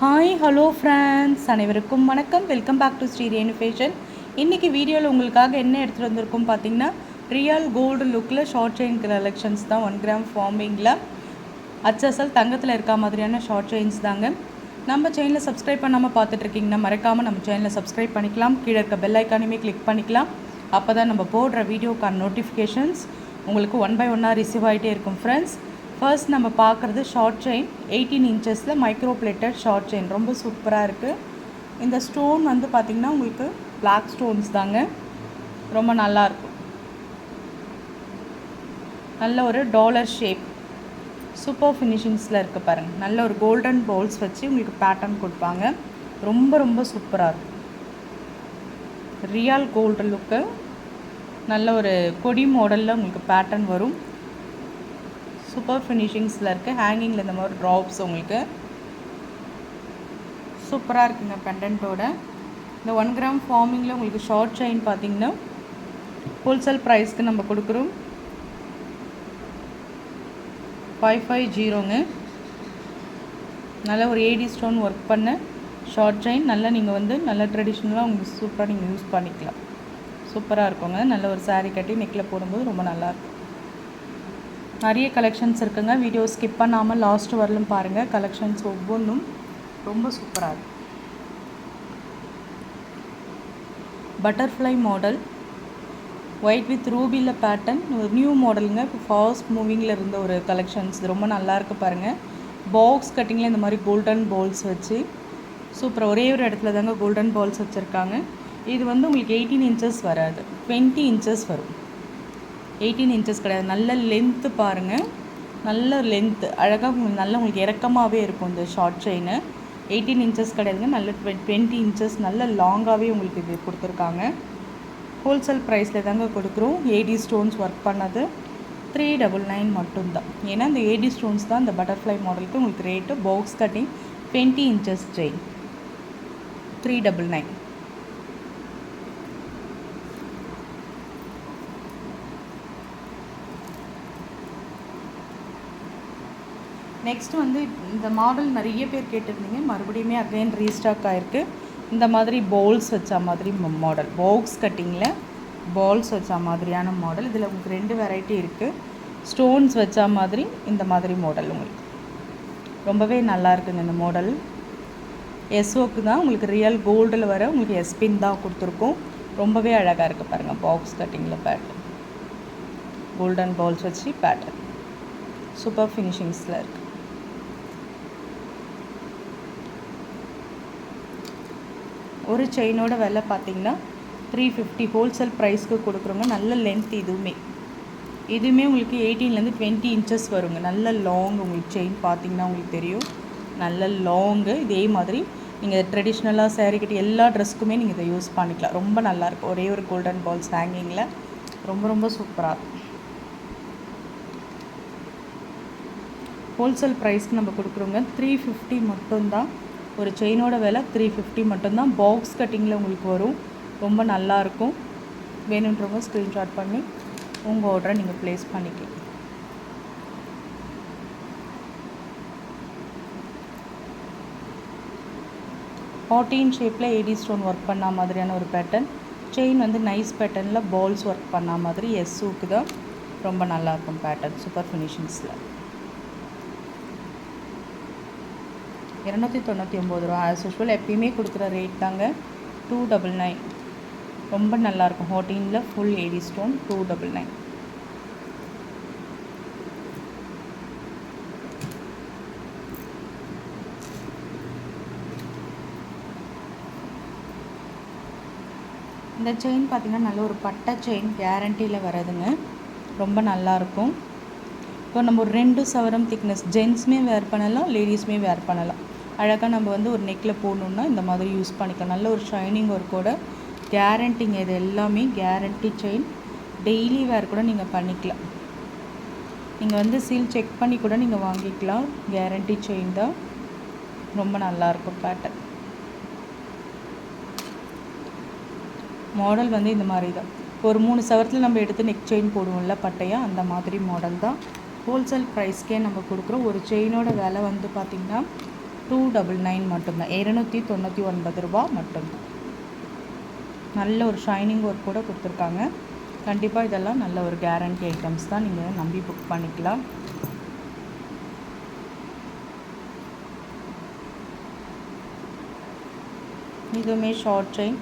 Hi hello friends, அனைவருக்கும் வணக்கம். Welcome back to Sri Renu fashion. இன்றைக்கி வீடியோவில் உங்களுக்காக என்ன எடுத்துகிட்டு வந்திருக்கோம் பார்த்தீங்கன்னா, ரியல் கோல்டு லுக்கில் ஷார்ட் செயின் கலெக்ஷன்ஸ் தான். 1 கிராம் ஃபார்மிங்கில் அச்சசல் தங்கத்தில் இருக்க மாதிரியான ஷார்ட் செயின்ஸ் தாங்க. நம்ம சேனலை சப்ஸ்கிரைப் பண்ணாமல் பார்த்துட்ருக்கீங்கன்னா மறக்காமல் நம்ம சேனலை சப்ஸ்கிரைப் பண்ணிக்கலாம். கீழே இருக்க பெல் ஐக்கானுமே கிளிக் பண்ணிக்கலாம். அப்போ தான் நம்ம போடுற வீடியோக்கான நோட்டிஃபிகேஷன்ஸ் உங்களுக்கு 1 by 1 ரிசீவ் ஆகிட்டே இருக்கும் ஃப்ரெண்ட்ஸ். ஃபர்ஸ்ட் நம்ம பார்க்குறது ஷார்ட் செயின் 18 இன்ச்சஸில் மைக்ரோ பிளேட்டட் ஷார்ட் செயின். ரொம்ப சூப்பராக இருக்குது. இந்த ஸ்டோன் வந்து பார்த்திங்கன்னா உங்களுக்கு பிளாக் ஸ்டோன்ஸ் தாங்க. ரொம்ப நல்லாயிருக்கும். நல்ல ஒரு டாலர் ஷேப் சூப்பர் ஃபினிஷிங்ஸில் இருக்குது பாருங்கள். நல்ல ஒரு கோல்டன் பவுல்ஸ் வச்சு உங்களுக்கு பேட்டர்ன் கொடுப்பாங்க. ரொம்ப ரொம்ப சூப்பராக இருக்கும். ரியல் கோல்டு லுக்கு. நல்ல ஒரு கொடி மாடலில் உங்களுக்கு பேட்டர்ன் வரும். சூப்பர் ஃபினிஷிங்ஸில் இருக்குது. ஹேங்கிங்கில் இந்த மாதிரி ட்ராப்ஸ் உங்களுக்கு சூப்பராக இருக்குங்க. பெண்டன்ட்டோட இந்த 1 கிராம் ஃபார்மிங்கில் உங்களுக்கு ஷார்ட் செயின் பார்த்திங்கன்னா ஹோல்சேல் ப்ரைஸ்க்கு நம்ம கொடுக்குறோம் 550ங்க. நல்ல ஒரு ஏடி ஸ்டோன் ஒர்க் பண்ண ஷார்ட் செயின். நல்லா நீங்கள் வந்து நல்ல ட்ரெடிஷ்னலாக உங்களுக்கு சூப்பராக நீங்கள் யூஸ் பண்ணிக்கலாம். சூப்பராக இருக்குங்க. நல்ல ஒரு சாரீ கட்டி நெக்கில் போடும்போது ரொம்ப நல்லாயிருக்கும். நிறைய கலெக்ஷன்ஸ் இருக்குங்க. வீடியோ ஸ்கிப் பண்ணாமல் லாஸ்ட் வரலும் பாருங்கள். கலெக்ஷன்ஸ் ஒவ்வொன்றும் ரொம்ப சூப்பராக இருக்கும். பட்டர்ஃப்ளை மாடல் ஒயிட் வித் ரூபியில் பேட்டர்ன் ஒரு நியூ மாடலுங்க. இப்போ ஃபாஸ்ட் மூவிங்கில் இருந்த ஒரு கலெக்ஷன்ஸ் ரொம்ப நல்லாயிருக்கு பாருங்கள். பாக்ஸ் கட்டிங்கில் இந்த மாதிரி கோல்டன் பால்ஸ் வச்சு சூப்பராக ஒரே ஒரு இடத்துல தாங்க கோல்டன் பால்ஸ் வச்சுருக்காங்க. இது வந்து உங்களுக்கு 18 இன்ச்சஸ் வராது, 20 இன்ச்சஸ் வரும். 18 இன்ச்சஸ் கிடையாது. நல்ல லென்த்து பாருங்கள். நல்ல லென்த்து அழகாக நல்ல உங்களுக்கு இறக்கமாகவே இருக்கும் இந்த ஷார்ட் செயின். 18 இன்ச்சஸ் கிடையாதுங்க. நல்ல 20 இன்ச்சஸ் நல்ல லாங்காகவே உங்களுக்கு இது கொடுத்துருக்காங்க. ஹோல்சேல் ப்ரைஸில் தாங்க கொடுக்குறோம். ஏடி ஸ்டோன்ஸ் ஒர்க் பண்ணது 399 மட்டும்தான். ஏன்னா இந்த ஏடி ஸ்டோன்ஸ் தான் இந்த பட்டர்ஃப்ளை மாடலுக்கு உங்களுக்கு rate. Box cutting 20 inches chain 399. Next வந்து இந்த மாடல் நிறைய பேர் கேட்டிருந்தீங்க. மறுபடியுமே அகைன் ரீஸ்டாக் ஆகிருக்கு. இந்த மாதிரி பால்ஸ் வச்ச மாதிரி மாடல், பாக்ஸ் கட்டிங்கில் பால்ஸ் வச்ச மாதிரியான மாடல். இதில் உங்களுக்கு 2 வெரைட்டி இருக்குது. ஸ்டோன்ஸ் வச்ச மாதிரி இந்த மாதிரி மாடல் உங்களுக்கு ரொம்பவே நல்லா இருக்குங்க. இந்த மாடல் எஸ்ஓக்கு தான் உங்களுக்கு ரியல் கோல்டில் வர உங்களுக்கு எஸ்பின் தான் கொடுத்துருக்கோம். ரொம்பவே அழகாக இருக்குது பாருங்கள். பாக்ஸ் கட்டிங்கில் பேட்டர்ன் கோல்டன் பால்ஸ் வச்சு பேட்டர்ன் சூப்பர் ஃபினிஷிங்ஸில் இருக்குது. ஒரு செயினோட விலை பார்த்திங்கன்னா 350 ஹோல்சேல் ப்ரைஸ்க்கு கொடுக்குறோங்க. நல்ல லென்த். இதுவுமே உங்களுக்கு 18லேருந்து 20 இன்ச்சஸ் வருங்க. நல்ல லாங் உங்களுக்கு செயின் பார்த்திங்கன்னா உங்களுக்கு தெரியும். நல்ல லாங்கு. இதே மாதிரி நீங்கள் ட்ரெடிஷ்னலாக சேரீ கட்டி எல்லா ட்ரெஸ்க்குமே நீங்கள் இதை யூஸ் பண்ணிக்கலாம். ரொம்ப நல்லாயிருக்கும். ஒரே ஒரு கோல்டன் பால்ஸ் ஹேங்கிங்கில் ரொம்ப ரொம்ப சூப்பராக இருக்கும். ஹோல்சேல் ப்ரைஸ்க்கு நம்ம கொடுக்குறோங்க 350 மட்டும்தான். ஒரு செயினோட விலை 350 மட்டும்தான். பாக்ஸ் கட்டிங்கில் உங்களுக்கு வரும். ரொம்ப நல்லாயிருக்கும். வேணுன்றவங்க ஸ்க்ரீன்ஷாட் பண்ணி உங்கள் ஆர்டரை நீங்கள் ப்ளேஸ் பண்ணிக்கலாம். ஹார்டின் ஷேப்பில் ஏடி ஸ்டோன் ஒர்க் பண்ண மாதிரியான ஒரு பேட்டர்ன். செயின் வந்து நைஸ் பேட்டர்னில் பால்ஸ் ஒர்க் பண்ண மாதிரி எஸ்ஸுக்கு தான். ரொம்ப நல்லாயிருக்கும் பேட்டர்ன் சூப்பர் ஃபினிஷிங்ஸில். 299 ரூபா. ஆஸ் யூஷுவல் எப்பயுமே கொடுக்குற ரேட் தாங்க. 299. ரொம்ப நல்லாயிருக்கும். ஹார்டினில் ஃபுல் ஏடி ஸ்டோன் 299. இந்த செயின் பார்த்திங்கன்னா நல்ல ஒரு பட்டை செயின் கேரண்டியில் வர்றதுங்க. ரொம்ப நல்லாயிருக்கும். இப்போ நம்ம ஒரு 2 சவரம் திக்னஸ் ஜென்ஸுமே வேர் பண்ணலாம், லேடிஸுமே வேர் பண்ணலாம். அழகாக நம்ம வந்து ஒரு நெக்கில் போடணுன்னா இந்த மாதிரி யூஸ் பண்ணிக்கலாம். நல்ல ஒரு ஷைனிங் ஒர்க்கோட கேரண்டிங்க. இது எல்லாமே கேரண்டி செயின். டெய்லி வேர் கூட நீங்கள் பண்ணிக்கலாம். நீங்கள் வந்து சீல் செக் பண்ணி கூட நீங்கள் வாங்கிக்கலாம். கேரண்டி செயின் தான். ரொம்ப நல்லாயிருக்கும் பேட்டர்ன். மாடல் வந்து இந்த மாதிரி தான். ஒரு 3 சவரத்தில் நம்ம எடுத்து நெக் செயின் போடுவோம்ல பட்டையாக, அந்த மாதிரி மாடல் தான். ஹோல்சேல் ப்ரைஸ்க்கே நம்ம கொடுக்குறோம். ஒரு செயினோட விலை வந்து பார்த்திங்கன்னா 299 மட்டும்தான், 299 ரூபா மட்டும்தான். நல்ல ஒரு ஷைனிங் ஒர்க் கூட கொடுத்துருக்காங்க. கண்டிப்பாக இதெல்லாம் நல்ல ஒரு கேரண்டி ஐட்டம்ஸ் தான், நீங்கள் நம்பி புக் பண்ணிக்கலாம். இதுவுமே ஷார்ட் செயின்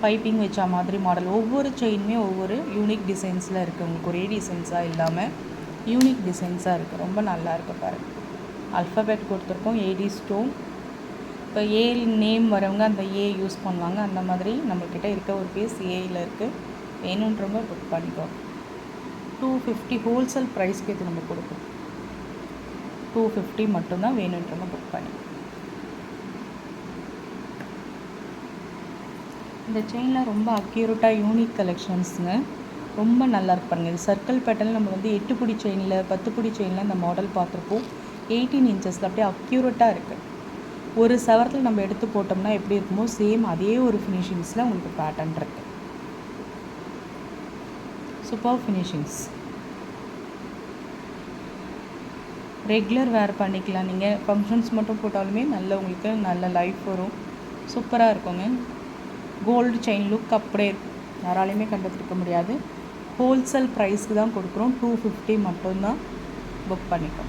பைப்பிங் வச்ச மாதிரி மாடல். ஒவ்வொரு செயினுமே ஒவ்வொரு யூனிக் டிசைன்ஸில் இருக்குது. உங்களுக்கு ஒரே டிசைன்ஸாக இல்லாமல் யூனிக் டிசைன்ஸாக இருக்குது. ரொம்ப நல்லா இருக்குது பாருங்கள். அல்ஃபபெட் கொடுத்துருக்கோம், ஏடி ஸ்டோன். இப்போ ஏ நேம் வரவங்க அந்த ஏ யூஸ் பண்ணுவாங்க. அந்த மாதிரி நம்மக்கிட்ட இருக்க ஒரு பீஸ் ஏயில் இருக்குது. வேணுன்றவங்க புக் பண்ணிக்கோ. 250 ஹோல்சேல் ப்ரைஸ்க்கு இது நம்ம கொடுக்கும். 250 மட்டும்தான், வேணுன்றவங்க புக் பண்ணி. இந்த செயினில் ரொம்ப அக்யூரேட்டாக யூனிக் கலெக்ஷன்ஸுங்க. ரொம்ப நல்லா இருக்கு பாருங்கள். இது சர்க்கிள் பேட்டர்னில் நம்ம வந்து 8 பிடி செயினில் 10 பிடி செயினில் இந்த மாடல் பார்த்துருப்போம். 18 இன்ச்சஸில் அப்படியே அக்யூரேட்டாக இருக்குது. ஒரு சவரத்தில் நம்ம எடுத்து போட்டோம்னா எப்படி இருக்குமோ சேம் அதே ஒரு ஃபினிஷிங்ஸில் உங்களுக்கு பேட்டர்ன் இருக்குது. Super finishings. ரெகுலர் வேர் பண்ணிக்கலாம். நீங்கள் ஃபங்க்ஷன்ஸ் மட்டும் போட்டாலுமே நல்ல உங்களுக்கு நல்ல லைஃப் வரும். சூப்பராக இருக்குங்க. கோல்டு செயின் லுக் அப்படியே இருக்கும், யாராலையுமே கண்டுபிடிக்க முடியாது. ஹோல்சேல் ப்ரைஸ்க்கு தான் கொடுக்குறோம். 250 மட்டும்தான், புக் பண்ணிக்கோ.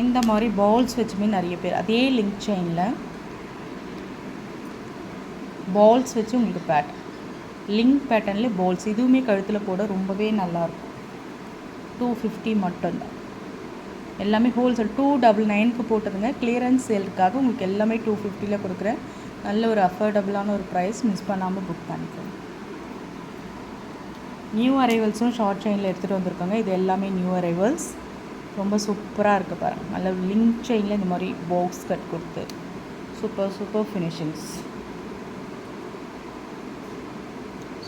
இந்த மாதிரி பால்ஸ் வச்சுமே நிறைய பேர் அதே லிங்க் செயினில் பால்ஸ் வச்சு உங்களுக்கு பேட்டர்ன், லிங்க் பேட்டர்ன்லேயே பால்ஸ், இதுவுமே கழுத்தில் போட ரொம்பவே நல்லாயிருக்கும். 250 மட்டும்தான். எல்லாமே ஹோல்சேல். 299க்கு போட்டதுங்க. கிளியரன்ஸ் சேலுக்காக உங்களுக்கு எல்லாமே 250ல் கொடுக்குறேன். நல்ல ஒரு அஃபோர்டபுளான ஒரு ப்ரைஸ். மிஸ் பண்ணாமல் புக் பண்ணிக்கோங்க. நியூ அரைவல்ஸும் ஷார்ட் செயினில் எடுத்துகிட்டு வந்திருக்காங்க. இது எல்லாமே நியூ அரைவல்ஸ். ரொம்ப சூப்பராக இருக்குது பாருங்கள். நல்ல லிங்க் செயினில் இந்த மாதிரி பாக்ஸ் கட் கொடுத்து சூப்பர் ஃபினிஷிங்ஸ்.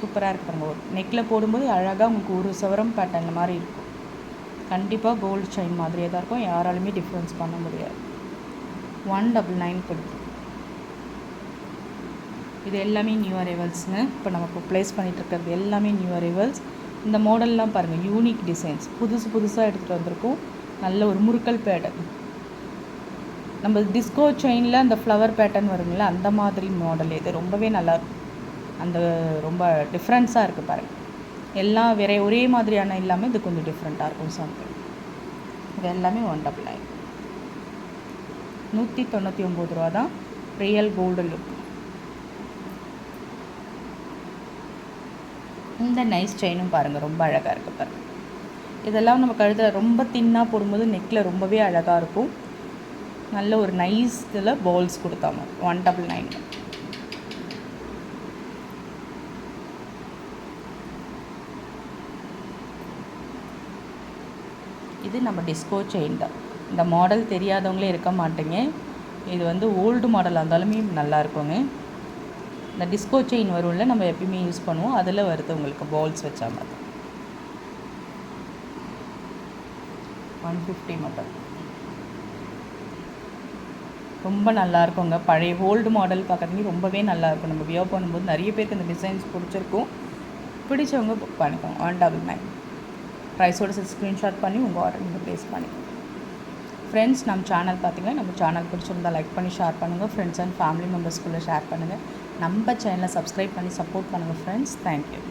சூப்பராக இருக்குது பாருங்கள். நெக்கில் போடும்போது அழகாக உங்களுக்கு ஒரு சவரம் பேட்டர்ன் மாதிரி இருக்கும். கண்டிப்பாக கோல்டு செயின் மாதிரியே தான் இருக்கும், யாராலுமே டிஃப்ரென்ஸ் பண்ண முடியாது. 199 கொடுக்கும். இது எல்லாமே நியூ அரைவல்ஸுங்க. இப்போ நம்ம ப்ளேஸ் பண்ணிகிட்டு இருக்கிறது எல்லாமே நியூ அரைவல்ஸ். இந்த மாடல்லாம் பாருங்கள், யூனிக் டிசைன்ஸ் புதுசாக எடுத்துகிட்டு வந்திருக்கோம். நல்ல ஒரு முறுக்கல் பேட்டர்ன். நம்ம டிஸ்கோ செயினில் அந்த ஃப்ளவர் பேட்டர்ன் வருங்களா, அந்த மாதிரி மாடல். இது ரொம்பவே நல்லாயிருக்கும். அந்த ரொம்ப டிஃப்ரென்ஸாக இருக்குது பாருங்கள். எல்லாம் ஒரே மாதிரியான இல்லாமல் இது கொஞ்சம் டிஃப்ரெண்ட்டாக இருக்கும் சம்திங். இது எல்லாமே 199. 199 ரூபா தான் ரியல் கோல்டு லுக். இந்த நைஸ் செயினும் பாருங்கள், ரொம்ப அழகாக இருக்குது பாருங்கள். இதெல்லாம் நம்ம கழுத்தில் ரொம்ப தின்னாக போடும்போது நெக்கில் ரொம்பவே அழகாக இருக்கும். நல்ல ஒரு நைஸ் இதில் பால்ஸ் கொடுத்தாங்க. 199. இது நம்ம டிஸ்கோ செயின் தான். இந்த மாடல் தெரியாதவங்களே இருக்க மாட்டேங்க. இது வந்து ஓல்டு மாடலாக இருந்தாலுமே நல்லா இருக்குங்க. இந்த டிஸ்கோ செயின் வரும்ல, நம்ம எப்பயுமே யூஸ் பண்ணுவோம், அதில் வருது உங்களுக்கு பால்ஸ் வச்சா மாதிரி. 150 மட்டும். ரொம்ப நல்லா இருக்குங்க. பழைய ஓல்டு மாடல் பார்க்குறதுக்கு ரொம்பவே நல்லாயிருக்கும். நம்ம வியர் பண்ணும்போது நிறைய பேருக்கு இந்த டிசைன்ஸ் பிடிச்சிருக்கும். பிடிச்சவங்க புக் பண்ணிக்கோங்க. 199 ப்ரைஸோட ஸ்க்ரீன்ஷாட் பண்ணி உங்கள் ஆர்டர் நீங்கள் ப்ளேஸ் பண்ணிக்கோங்க. ஃப்ரெண்ட்ஸ், நம்ம சேனல் பார்த்திங்கன்னா நம்ம சேனல் பிடிச்சிருந்தால் லைக் பண்ணி ஷேர் பண்ணுங்கள். ஃப்ரெண்ட்ஸ் அண்ட் ஃபேமிலி மெம்பர்ஸ்குள்ளே ஷேர் பண்ணுங்கள். நம்ம சேனலை சப்ஸ்கிரைப் பண்ணி சப்போர்ட் பண்ணுங்கள் ஃப்ரெண்ட்ஸ். தேங்க்யூ.